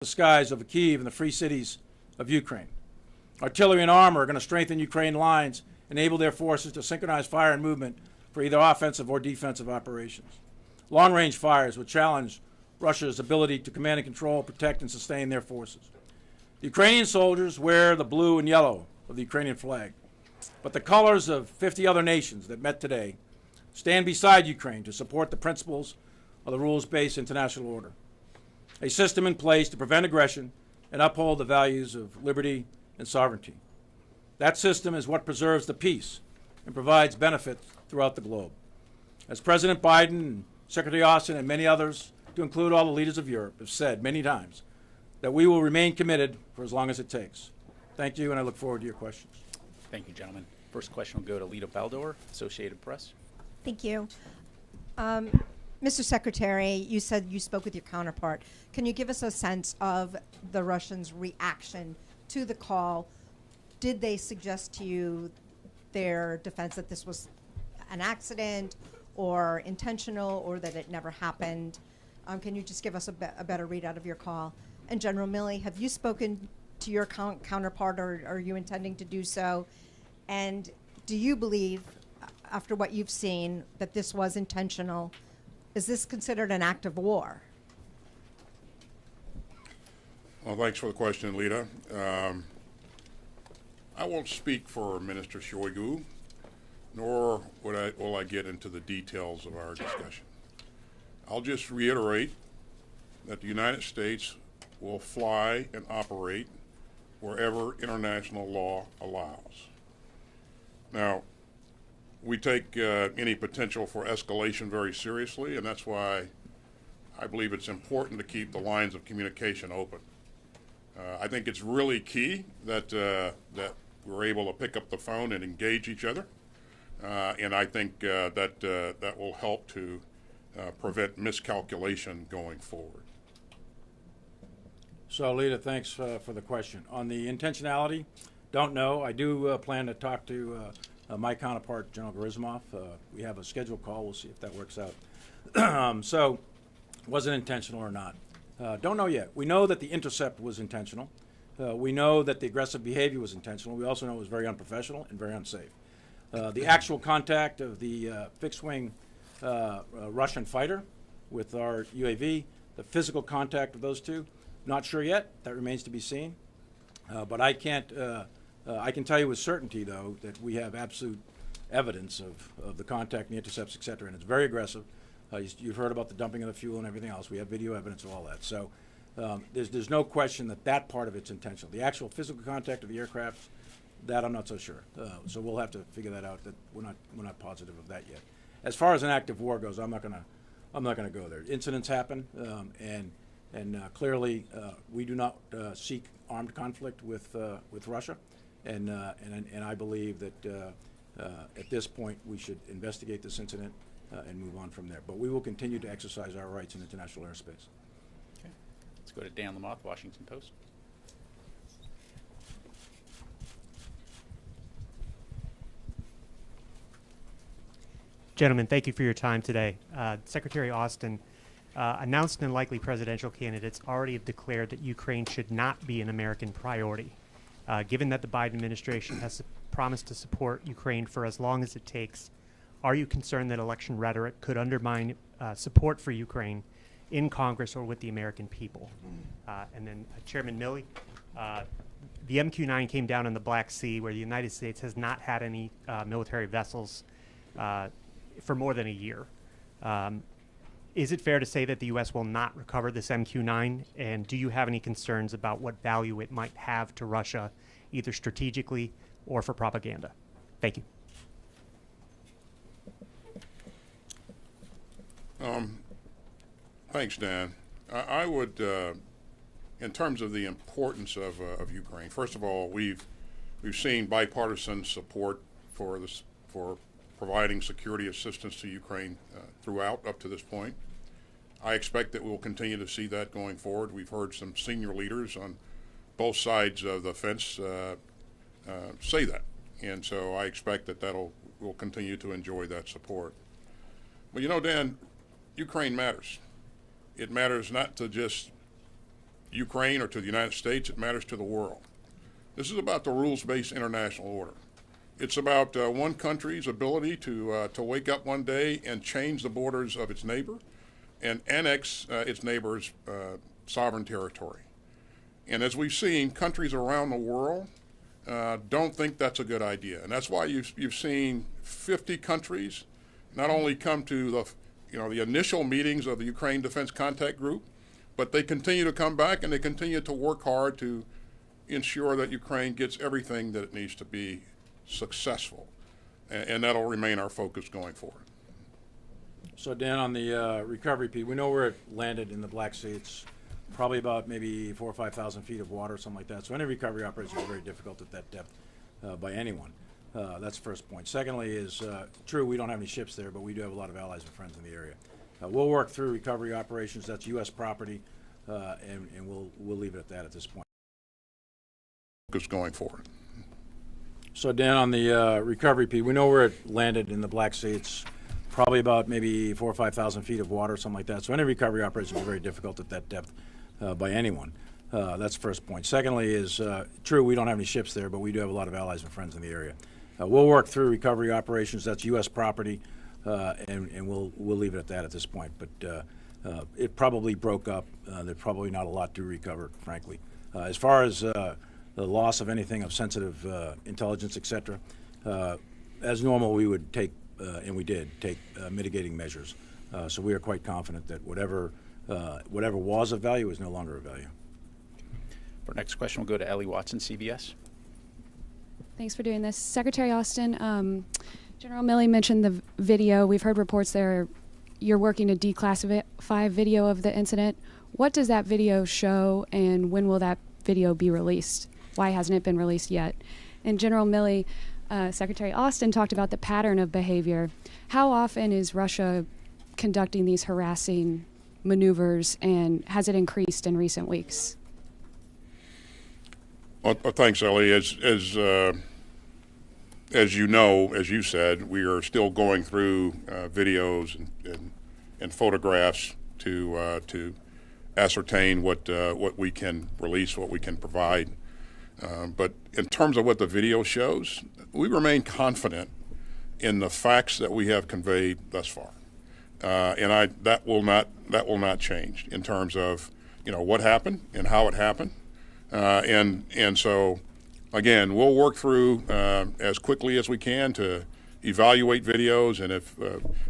the skies over Kyiv and the free cities of Ukraine. Artillery and armor are going to strengthen Ukraine lines, enable their forces to synchronize fire and movement for either offensive or defensive operations. Long-range fires will challenge Russia's ability to command and control, protect, and sustain their forces. The Ukrainian soldiers wear the blue and yellow of the Ukrainian flag, but the colors of 50 other nations that met today stand beside Ukraine to support the principles of the rules-based international order, a system in place to prevent aggression and uphold the values of liberty and sovereignty. That system is what preserves the peace and provides benefit throughout the globe. As President Biden and Secretary Austin and many others, to include all the leaders of Europe, have said many times, that we will remain committed for as long as it takes. Thank you, and I look forward to your questions. Thank you, gentlemen. First question will go to Lita Baldor, Associated Press. Thank you. Mr. Secretary, you said you spoke with your counterpart. Can you give us a sense of the Russians' reaction to the call? Did they suggest to you their defense that this was an accident or intentional or that it never happened? Can you just give us a better readout of your call? And General Milley, have you spoken to your counterpart, or are you intending to do so? And do you believe, after what you've seen, that this was intentional? Is this considered an act of war? Well, thanks for the question, Lita. I won't speak for Minister Shoigu, nor will I get into the details of our discussion. I'll just reiterate that the United States will fly and operate wherever international law allows. Now, we take any potential for escalation very seriously, and that's why I believe it's important to keep the lines of communication open. I think it's really key that we're able to pick up the phone and engage each other, and I think that will help to prevent miscalculation going forward. So, Lita, thanks for the question. On the intentionality, don't know. I do plan to talk to my counterpart, General Gerasimov. We have a scheduled call. We'll see if that works out. So, was it intentional or not? Don't know yet. We know that the intercept was intentional. We know that the aggressive behavior was intentional. We also know it was very unprofessional and very unsafe. The actual contact of the fixed-wing Russian fighter with our UAV, the physical contact of those two, not sure yet. That remains to be seen. But I can't. I can tell you with certainty, though, that we have absolute evidence of the contact and the intercepts, et cetera, and it's very aggressive. You've heard about the dumping of the fuel and everything else. We have video evidence of all that. So there's no question that part of it's intentional. The actual physical contact of the aircraft, that I'm not so sure. So we'll have to figure that out. That we're not positive of that yet. As far as an act of war goes, I'm not gonna go there. Incidents happen, and clearly we do not seek armed conflict with Russia, and I believe that at this point we should investigate this incident and move on from there. But we will continue to exercise our rights in international airspace. Okay. Let's go to Dan Lamothe, Washington Post. Gentlemen, thank you for your time today. Secretary Austin, announced and likely presidential candidates already have declared that Ukraine should not be an American priority. Given that the Biden administration has promised to support Ukraine for as long as it takes, are you concerned that election rhetoric could undermine support for Ukraine in Congress or with the American people? And then Chairman Milley, the MQ-9 came down in the Black Sea, where the United States has not had any military vessels for more than a year. Is it fair to say that the U.S. will not recover this MQ-9? And do you have any concerns about what value it might have to Russia, either strategically or for propaganda? Thank you. Thanks, Dan. I would, in terms of the importance of Ukraine, first of all, we've seen bipartisan support for providing security assistance to Ukraine throughout up to this point. I expect that we'll continue to see that going forward. We've heard some senior leaders on both sides of the fence say that, and so I expect that we'll continue to enjoy that support. But you know, Dan, Ukraine matters. It matters not to just Ukraine or to the United States. It matters to the world. This is about the rules-based international order. It's about one country's ability to wake up one day and change the borders of its neighbor and annex its neighbor's sovereign territory. And as we've seen, countries around the world don't think that's a good idea. And that's why you've seen 50 countries not only come to the initial meetings of the Ukraine Defense Contact Group, but they continue to come back and they continue to work hard to ensure that Ukraine gets everything that it needs to be successful. And that'll remain our focus going forward. So Dan, on the recovery piece, we know where it landed in the Black Sea. It's probably about maybe 4,000 or 5,000 feet of water, something like that. So any recovery operation is very difficult at that depth by anyone. That's the first point. Secondly is, true, we don't have any ships there, but we do have a lot of allies and friends in the area. We'll work through recovery operations. That's U.S. property, and we'll leave it at that at this point. Focus going forward. So Dan, on the recovery piece, we know where it landed in the Black Sea. It's probably about maybe 4,000 or 5,000 feet of water, something like that. So any recovery operation is very difficult at that depth by anyone. That's the first point. Secondly is, true, we don't have any ships there, but we do have a lot of allies and friends in the area. We'll work through recovery operations. That's U.S. property, and we'll leave it at that at this point. But it probably broke up. There's probably not a lot to recover, frankly. As far as the loss of anything of sensitive intelligence, et cetera, as normal, we would take, and we did, take mitigating measures. So we are quite confident that whatever was of value is no longer of value. Our next question will go to Ellie Watson, CBS. Thanks for doing this. Secretary Austin, General Milley mentioned the video. We've heard reports there you're working to declassify video of the incident. What does that video show, and when will that video be released? Why hasn't it been released yet? And General Milley, Secretary Austin talked about the pattern of behavior. How often is Russia conducting these harassing maneuvers, and has it increased in recent weeks? Well, thanks, Ellie. As you know, as you said, we are still going through videos and photographs to ascertain what we can release, what we can provide. But in terms of what the video shows, we remain confident in the facts that we have conveyed thus far, and that will not change in terms of what happened and how it happened. And so, again, we'll work through as quickly as we can to evaluate videos, and if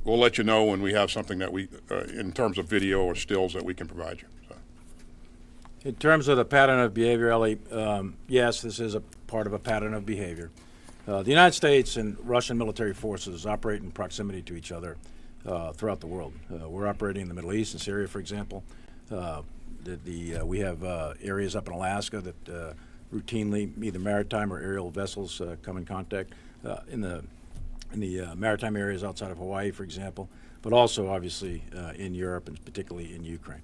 we'll let you know when we have something that we, in terms of video or stills, that we can provide you. So. In terms of the pattern of behavior, Ellie, yes, this is a part of a pattern of behavior. The United States and Russian military forces operate in proximity to each other throughout the world. We're operating in the Middle East, in Syria, for example. We have areas up in Alaska that routinely either maritime or aerial vessels come in contact in the maritime areas outside of Hawaii, for example, but also obviously in Europe and particularly in Ukraine.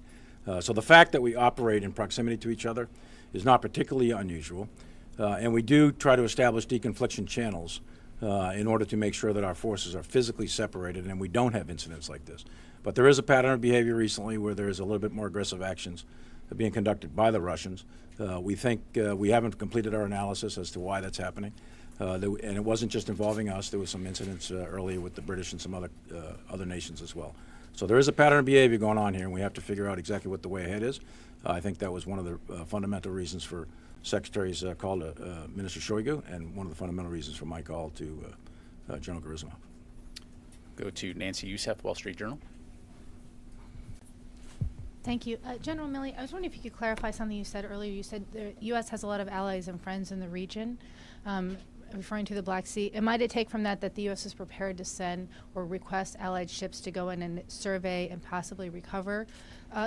So the fact that we operate in proximity to each other is not particularly unusual, and we do try to establish deconfliction channels in order to make sure that our forces are physically separated and we don't have incidents like this. But there is a pattern of behavior recently where there is a little bit more aggressive actions being conducted by the Russians. We think we haven't completed our analysis as to why that's happening. And it wasn't just involving us. There was some incidents earlier with the British and some other nations as well. So there is a pattern of behavior going on here, and we have to figure out exactly what the way ahead is. I think that was one of the fundamental reasons for Secretary's call to Minister Shoigu, and one of the fundamental reasons for my call to General Gerasimov. Go to Nancy Youssef, Wall Street Journal. Thank you. General Milley, I was wondering if you could clarify something you said earlier. You said the U.S. has a lot of allies and friends in the region, referring to the Black Sea. And might it take from that the U.S. is prepared to send or request allied ships to go in and survey and possibly recover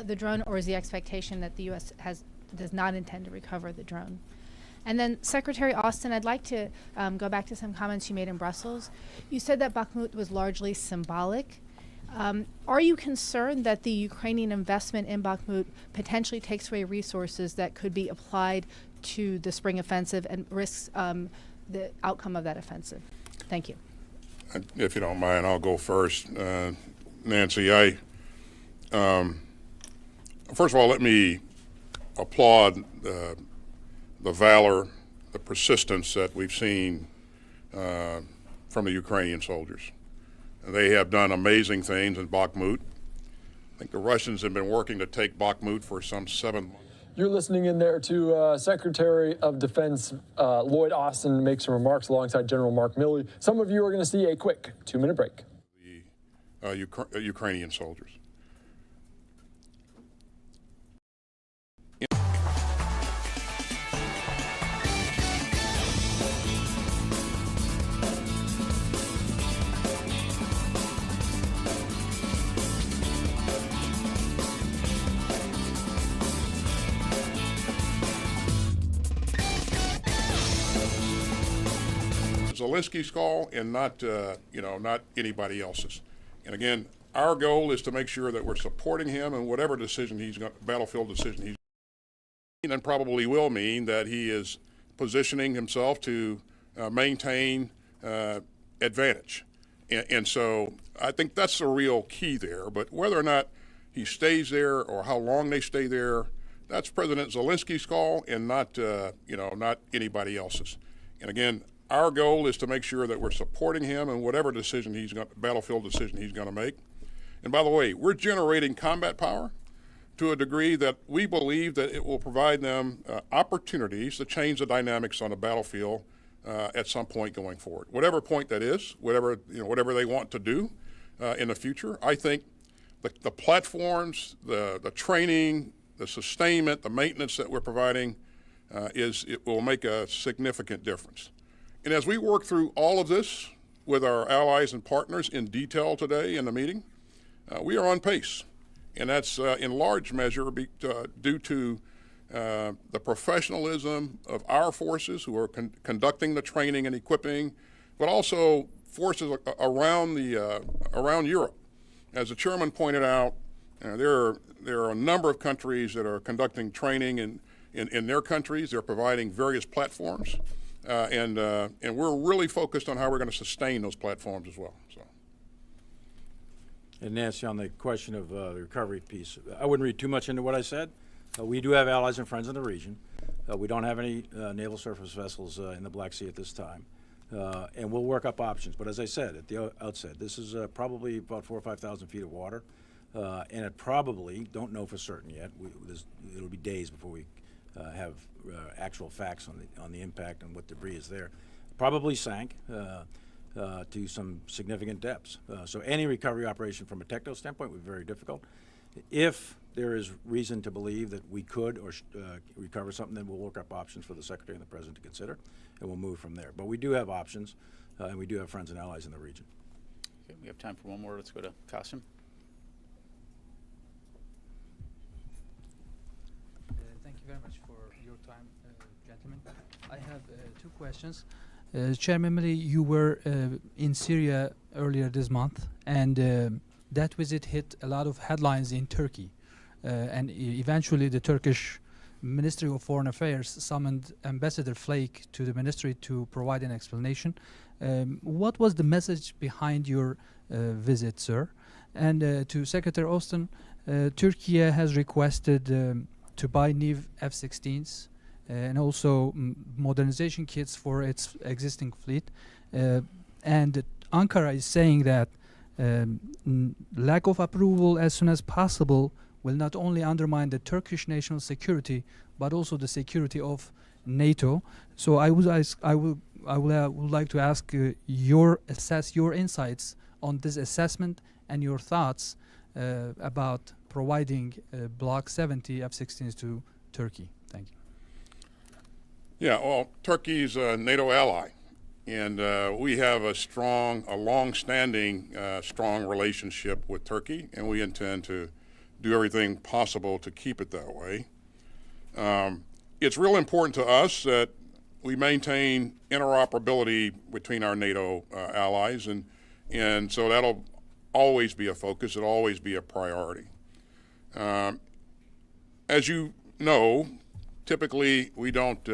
the drone, or is the expectation that the U.S. does not intend to recover the drone? And then, Secretary Austin, I'd like to go back to some comments you made in Brussels. You said that Bakhmut was largely symbolic. Are you concerned that the Ukrainian investment in Bakhmut potentially takes away resources that could be applied to the spring offensive and risks the outcome of that offensive? Thank you. If you don't mind, I'll go first. Nancy, first of all, let me applaud the valor, the persistence that we've seen from the Ukrainian soldiers. They have done amazing things in Bakhmut. I think the Russians have been working to take Bakhmut for some 7 months. You're listening in there to Secretary of Defense Lloyd Austin make some remarks alongside General Mark Milley. Some of you are going to see a quick 2-minute break. The Ukrainian soldiers. Zelensky's call and not, not anybody else's. And again, our goal is to make sure that we're supporting him in whatever decision he's got, battlefield decision he's, and probably will mean that he is positioning himself to maintain advantage. And so I think that's the real key there. But whether or not he stays there or how long they stay there, that's President Zelensky's call and not, not anybody else's. And again, our goal is to make sure that we're supporting him in whatever decision he's got, battlefield decision he's going to make. And by the way, we're generating combat power to a degree that we believe that it will provide them opportunities to change the dynamics on the battlefield at some point going forward. Whatever point that is, whatever they want to do in the future, I think the platforms, the training, the sustainment, the maintenance that we're providing it will make a significant difference. And as we work through all of this with our allies and partners in detail today in the meeting, we are on pace. And that's in large measure due to the professionalism of our forces who are conducting the training and equipping, but also forces around Europe. As the chairman pointed out, there are a number of countries that are conducting training in their countries. They're providing various platforms. And we're really focused on how we're going to sustain those platforms as well. So. And Nancy, on the question of the recovery piece, I wouldn't read too much into what I said. We do have allies and friends in the region. We don't have any naval surface vessels in the Black Sea at this time. And we'll work up options. But as I said at the outset, this is probably about 4,000 or 5,000 feet of water. And it probably, don't know for certain yet, it'll be days before we have actual facts on the impact and what debris is there. Probably sank to some significant depths. So any recovery operation from a techno standpoint would be very difficult. If there is reason to believe that we could or recover something, then we'll work up options for the Secretary and the President to consider, and we'll move from there. But we do have options, and we do have friends and allies in the region. Okay, we have time for one more. Let's go to Qasim. Thank you very much for your time, gentlemen. I have 2 questions. Chairman Milley, you were in Syria earlier this month, and that visit hit a lot of headlines in Turkey. And eventually the Turkish Ministry of Foreign Affairs summoned Ambassador Flake to the ministry to provide an explanation. What was the message behind your visit, sir? And to Secretary Austin, Turkey has requested to buy new F-16s and also modernization kits for its existing fleet. And Ankara is saying that lack of approval as soon as possible will not only undermine the Turkish national security, but also the security of NATO. So I would like to ask your insights on this assessment and your thoughts about providing Block 70 F-16s to Turkey. Thank you. Yeah, well, Turkey's a NATO ally, and we have a long-standing, strong relationship with Turkey, and we intend to do everything possible to keep it that way. It's real important to us that we maintain interoperability between our NATO allies, and so that'll always be a focus. It'll always be a priority. As you know, typically we don't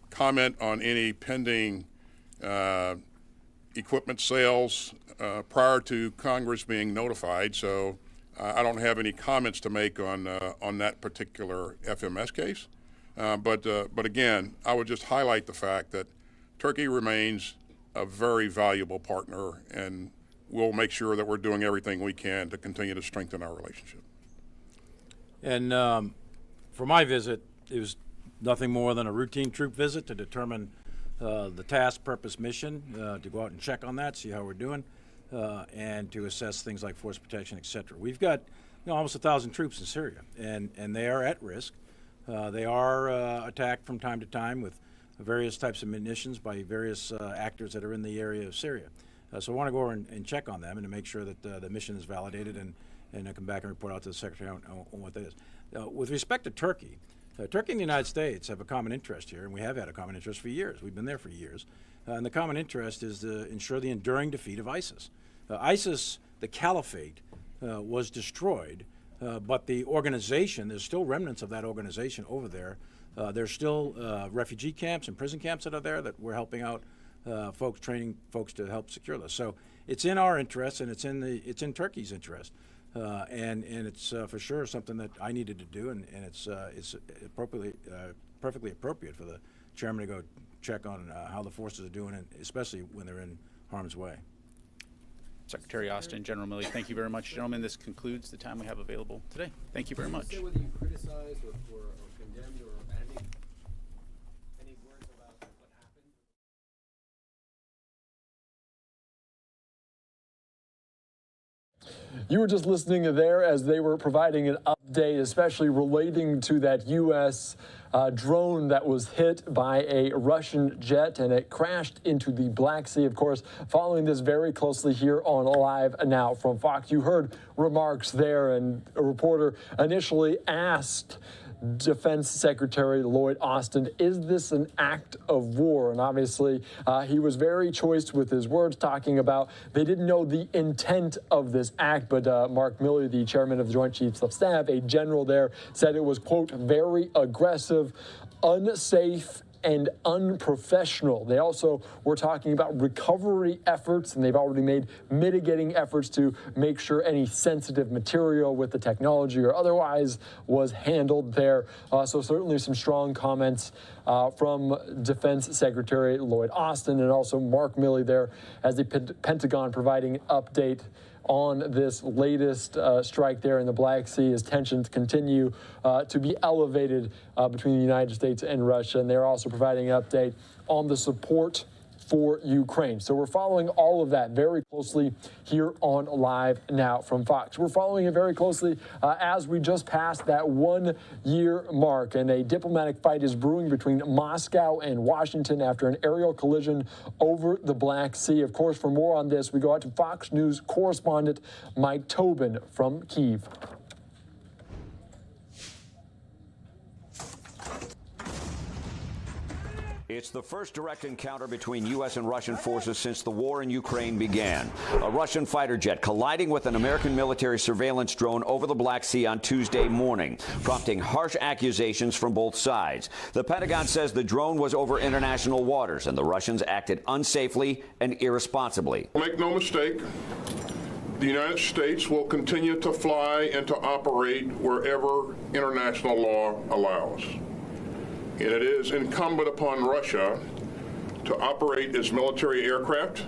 comment on any pending equipment sales prior to Congress being notified, so I don't have any comments to make on that particular FMS case. But again, I would just highlight the fact that Turkey remains a very valuable partner, and we'll make sure that we're doing everything we can to continue to strengthen our relationship. And for my visit, it was nothing more than a routine troop visit to determine the task, purpose, mission, to go out and check on that, see how we're doing, and to assess things like force protection, et cetera. We've got almost 1,000 troops in Syria, and they are at risk. They are attacked from time to time with various types of munitions by various actors that are in the area of Syria. So I want to go over and check on them and to make sure that the mission is validated and come back and report out to the Secretary on what that is. With respect to Turkey, Turkey and the United States have a common interest here, and we have had a common interest for years. We've been there for years. And the common interest is to ensure the enduring defeat of ISIS. ISIS, the caliphate, was destroyed, but the organization, there's still remnants of that organization over there. There's still refugee camps and prison camps that are there that we're helping out folks, training folks to help secure those. So it's in our interest, and it's in Turkey's interest. And it's for sure something that I needed to do, and it's perfectly appropriate for the chairman to go check on how the forces are doing, and especially when they're in harm's way. Secretary Austin, General Milley, thank you very much. Gentlemen, this concludes the time we have available today. Thank you very much. Say whether you criticized or condemned or any words about what happened? You were just listening there as they were providing an update, especially relating to that U.S. Drone that was hit by a Russian jet, and it crashed into the Black Sea. Of course, following this very closely here on Live Now from Fox. You heard remarks there, and a reporter initially asked Defense Secretary Lloyd Austin, is this an act of war? And obviously, he was very choice with his words, talking about they didn't know the intent of this act. But Mark Milley, the chairman of the Joint Chiefs of Staff, a general there, said it was, quote, very aggressive, unsafe, and unprofessional. They also were talking about recovery efforts, and they've already made mitigating efforts to make sure any sensitive material with the technology or otherwise was handled there. So certainly some strong comments from Defense Secretary Lloyd Austin, and also Mark Milley there as the Pentagon providing an update on this latest strike there in the Black Sea as tensions continue to be elevated between the United States and Russia. And they're also providing an update on the support for Ukraine. So we're following all of that very closely here on Live Now from Fox. We're following it very closely as we just passed that 1 year mark, and a diplomatic fight is brewing between Moscow and Washington after an aerial collision over the Black Sea. Of course, for more on this, we go out to Fox News correspondent Mike Tobin from Kyiv. It's the first direct encounter between U.S. and Russian forces since the war in Ukraine began. A Russian fighter jet colliding with an American military surveillance drone over the Black Sea on Tuesday morning, prompting harsh accusations from both sides. The Pentagon says the drone was over international waters and the Russians acted unsafely and irresponsibly. Make no mistake, the United States will continue to fly and to operate wherever international law allows. And it is incumbent upon Russia to operate its military aircraft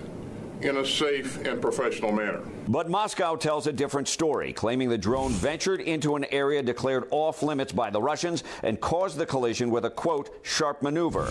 in a safe and professional manner. But Moscow tells a different story, claiming the drone ventured into an area declared off limits by the Russians and caused the collision with a, quote, sharp maneuver.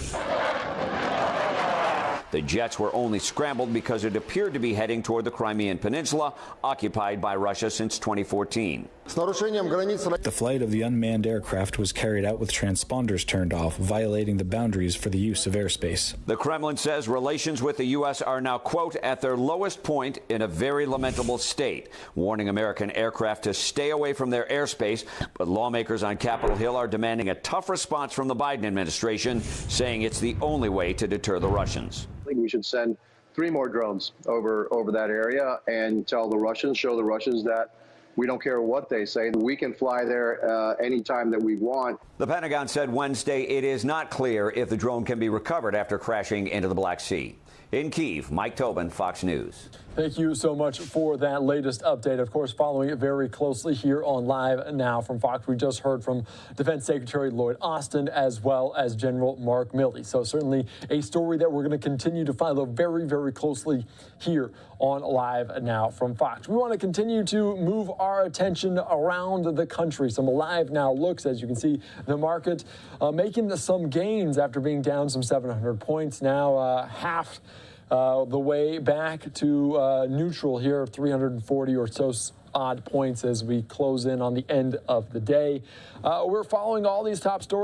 The jets were only scrambled because it appeared to be heading toward the Crimean Peninsula, occupied by Russia since 2014. The flight of the unmanned aircraft was carried out with transponders turned off, violating the boundaries for the use of airspace. The Kremlin says relations with the U.S. are now, quote, at their lowest point in a very lamentable state, warning American aircraft to stay away from their airspace. But lawmakers on Capitol Hill are demanding a tough response from the Biden administration, saying it's the only way to deter the Russians. I think we should send 3 more drones over that area and show the Russians that We don't care what they say. We can fly there anytime that we want. The Pentagon said Wednesday it is not clear if the drone can be recovered after crashing into the Black Sea. In Kyiv, Mike Tobin, Fox News. Thank you so much for that latest update. Of course, following it very closely here on Live Now from Fox. We just heard from Defense Secretary Lloyd Austin as well as General Mark Milley. So certainly a story that we're going to continue to follow very, very closely here on Live Now from Fox. We want to continue to move our attention around the country. Some Live Now looks, as you can see, the market making some gains after being down some 700 points. Now half the way back to neutral here, 340 or so odd points as we close in on the end of the day. We're following all these top stories.